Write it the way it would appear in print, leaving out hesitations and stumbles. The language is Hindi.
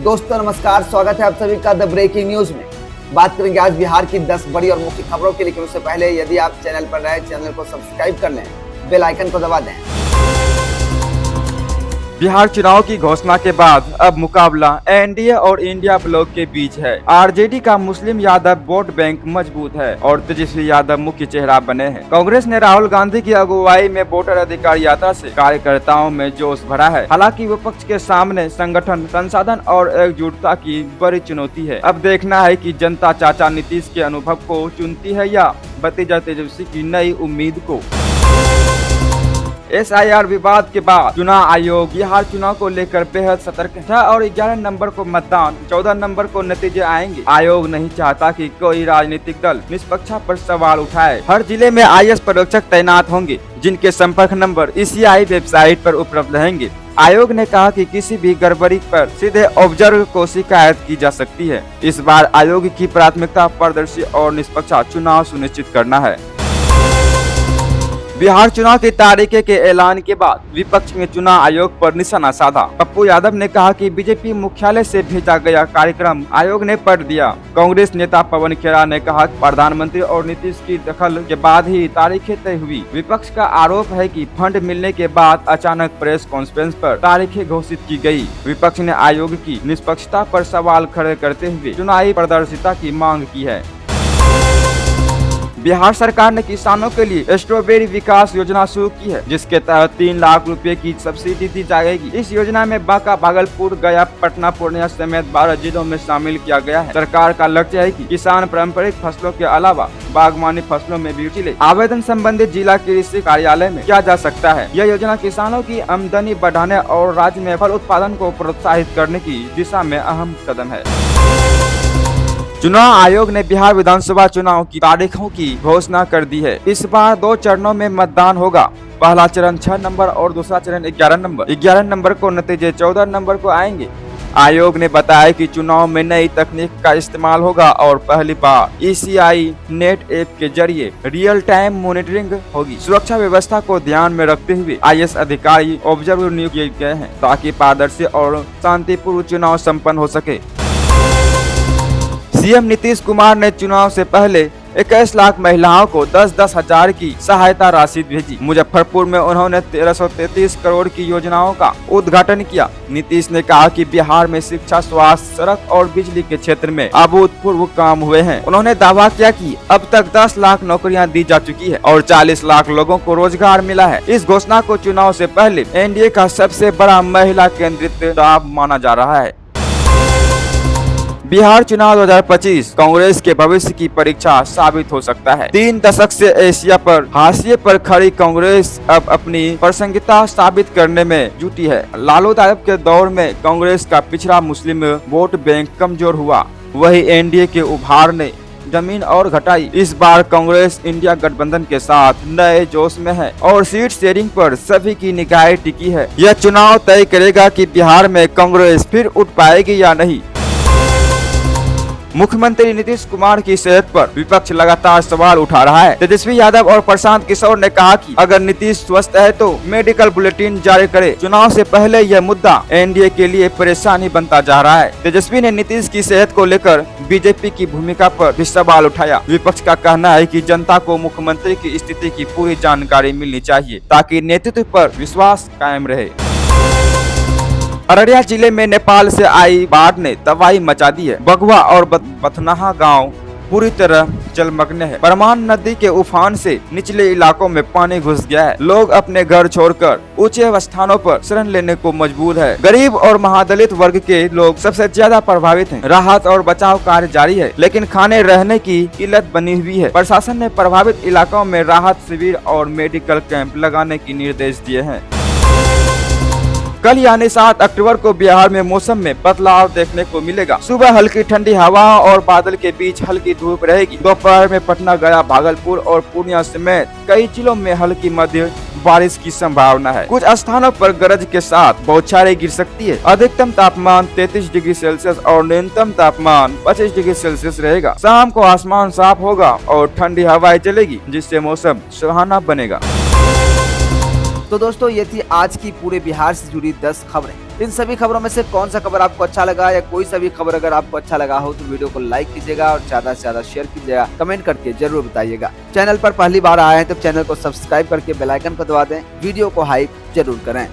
दोस्तों नमस्कार, स्वागत है आप सभी का द ब्रेकिंग न्यूज में। बात करेंगे आज बिहार की 10 बड़ी और मुख्य खबरों की, लेकिन उससे पहले यदि आप चैनल पर नए चैनल को सब्सक्राइब कर लें, बेल आइकन को दबा दें। बिहार चुनाव की घोषणा के बाद अब मुकाबला एनडीए और इंडिया ब्लॉक के बीच है। आरजेडी का मुस्लिम यादव वोट बैंक मजबूत है और तेजस्वी यादव मुख्य चेहरा बने हैं। कांग्रेस ने राहुल गांधी की अगुवाई में वोटर अधिकार यात्रा से कार्यकर्ताओं में जोश भरा है। हालांकि विपक्ष के सामने संगठन, संसाधन और एकजुटता की बड़ी चुनौती है। अब देखना है कि जनता चाचा नीतीश के अनुभव को चुनती है या भतीजा तेजस्वी की नई उम्मीद को। SIR विवाद के बाद चुनाव आयोग बिहार चुनाव को लेकर बेहद सतर्क है। 6 और 11 नंबर को मतदान, 14 नंबर को नतीजे आएंगे। आयोग नहीं चाहता कि कोई राजनीतिक दल निष्पक्षता पर सवाल उठाए। हर जिले में IS पर्यवेक्षक तैनात होंगे, जिनके संपर्क नंबर ECI वेबसाइट पर उपलब्ध रहेंगे। आयोग ने कहा कि किसी भी गड़बड़ी पर सीधे ऑब्जर्वर को शिकायत की जा सकती है। इस बार आयोग की प्राथमिकता पारदर्शी और निष्पक्ष चुनाव सुनिश्चित करना है। बिहार चुनाव की तारीख के ऐलान के बाद विपक्ष ने चुनाव आयोग पर निशाना साधा। पप्पू यादव ने कहा कि बीजेपी मुख्यालय से भेजा गया कार्यक्रम आयोग ने पढ़ दिया। कांग्रेस नेता पवन खेड़ा ने कहा कि प्रधानमंत्री और नीतीश की दखल के बाद ही तारीखें तय हुई। विपक्ष का आरोप है कि फंड मिलने के बाद अचानक प्रेस कॉन्फ्रेंस पर तारीखें घोषित की गयी। विपक्ष ने आयोग की निष्पक्षता पर सवाल खड़े करते हुए चुनावी पारदर्शिता की मांग की है। बिहार सरकार ने किसानों के लिए स्ट्रॉबेरी विकास योजना शुरू की है, जिसके तहत 3 लाख रुपए की सब्सिडी दी जाएगी। इस योजना में बांका, भागलपुर, गया, पटना, पूर्णिया समेत 12 जिलों में शामिल किया गया है। सरकार का लक्ष्य है कि किसान पारंपरिक फसलों के अलावा बागवानी फसलों में भी रुचि ले। आवेदन संबंधित जिला कृषि कार्यालय में किया जा सकता है। यह योजना किसानों की आमदनी बढ़ाने और राज्य में फल उत्पादन को प्रोत्साहित करने की दिशा में अहम कदम है। चुनाव आयोग ने बिहार विधानसभा चुनाव की तारीखों की घोषणा कर दी है। इस बार 2 चरणों में मतदान होगा। पहला चरण 6 नंबर और दूसरा चरण 11 नंबर। 11 नंबर को नतीजे 14 नंबर को आएंगे। आयोग ने बताया कि चुनाव में नई तकनीक का इस्तेमाल होगा और पहली बार ECI नेट ऐप के जरिए रियल टाइम मॉनिटरिंग होगी। सुरक्षा व्यवस्था को ध्यान में रखते हुए IS अधिकारी ऑब्जर्वर नियुक्त किए गए हैं, ताकि पारदर्शी और शांतिपूर्ण चुनाव संपन्न हो सके। CM नीतीश कुमार ने चुनाव से पहले 21 लाख महिलाओं को 10-10 हजार की सहायता राशि भेजी। मुजफ्फरपुर में उन्होंने 1333 करोड़ की योजनाओं का उद्घाटन किया। नीतीश ने कहा कि बिहार में शिक्षा, स्वास्थ्य, सड़क और बिजली के क्षेत्र में अभूतपूर्व काम हुए हैं। उन्होंने दावा किया कि अब तक 10 लाख नौकरियां दी जा चुकी है और 40 लाख लोगों को रोजगार मिला है। इस घोषणा को चुनाव से पहले NDA का सबसे बड़ा महिला केंद्रित दाव माना जा रहा है। बिहार चुनाव 2025 कांग्रेस के भविष्य की परीक्षा साबित हो सकता है। 3 दशक से एशिया पर हाशिए पर खड़ी कांग्रेस अब अपनी प्रासंगिकता साबित करने में जुटी है। लालू यादव के दौर में कांग्रेस का पिछड़ा मुस्लिम वोट बैंक कमजोर हुआ, वही NDA के उभार ने जमीन और घटाई। इस बार कांग्रेस इंडिया गठबंधन के साथ नए जोश में है और सीट शेयरिंग पर सभी की निगाहें टिकी है। यह चुनाव तय करेगा कि बिहार में कांग्रेस फिर उठ पाएगी या नहीं। मुख्यमंत्री नीतीश कुमार की सेहत पर विपक्ष लगातार सवाल उठा रहा है। तेजस्वी यादव और प्रशांत किशोर ने कहा कि अगर नीतीश स्वस्थ है तो मेडिकल बुलेटिन जारी करे। चुनाव से पहले यह मुद्दा NDA के लिए परेशानी बनता जा रहा है। तेजस्वी ने नीतीश की सेहत को लेकर बीजेपी की भूमिका पर भी सवाल उठाया। विपक्ष का कहना है कि जनता को मुख्यमंत्री की स्थिति की पूरी जानकारी मिलनी चाहिए, ताकि नेतृत्व पर विश्वास कायम रहे। अररिया जिले में नेपाल से आई बाढ़ ने तबाही मचा दी है। बगवा और बथनाहा गांव पूरी तरह जलमग्न है। परमान नदी के उफान से निचले इलाकों में पानी घुस गया है। लोग अपने घर छोड़कर ऊंचे स्थानों पर शरण लेने को मजबूर है। गरीब और महादलित वर्ग के लोग सबसे ज्यादा प्रभावित हैं। राहत और बचाव कार्य जारी है, लेकिन खाने रहने की किल्लत बनी हुई है। प्रशासन ने प्रभावित इलाकों में राहत शिविर और मेडिकल कैंप लगाने के निर्देश दिए हैं। कल यानी 7 अक्टूबर को बिहार में मौसम में बदलाव देखने को मिलेगा। सुबह हल्की ठंडी हवा और बादल के बीच हल्की धूप रहेगी। दोपहर में पटना, गया, भागलपुर और पूर्णिया समेत कई जिलों में हल्की मध्य बारिश की संभावना है। कुछ स्थानों पर गरज के साथ बौछारें गिर सकती है। अधिकतम तापमान 33 डिग्री सेल्सियस और न्यूनतम तापमान 25 डिग्री सेल्सियस रहेगा। शाम को आसमान साफ होगा और ठंडी हवाएं चलेगी, जिससे मौसम सुहाना बनेगा। तो दोस्तों, ये थी आज की पूरे बिहार से जुड़ी 10 खबरें। इन सभी खबरों में से कौन सा खबर आपको अच्छा लगा या कोई सा भी खबर अगर आपको अच्छा लगा हो तो वीडियो को लाइक कीजिएगा और ज्यादा से ज्यादा शेयर कीजिएगा, कमेंट करके जरूर बताइएगा। चैनल पर पहली बार आए हैं तो चैनल को सब्सक्राइब करके बेल आइकन को दबा दें, वीडियो को हाइप जरूर करें।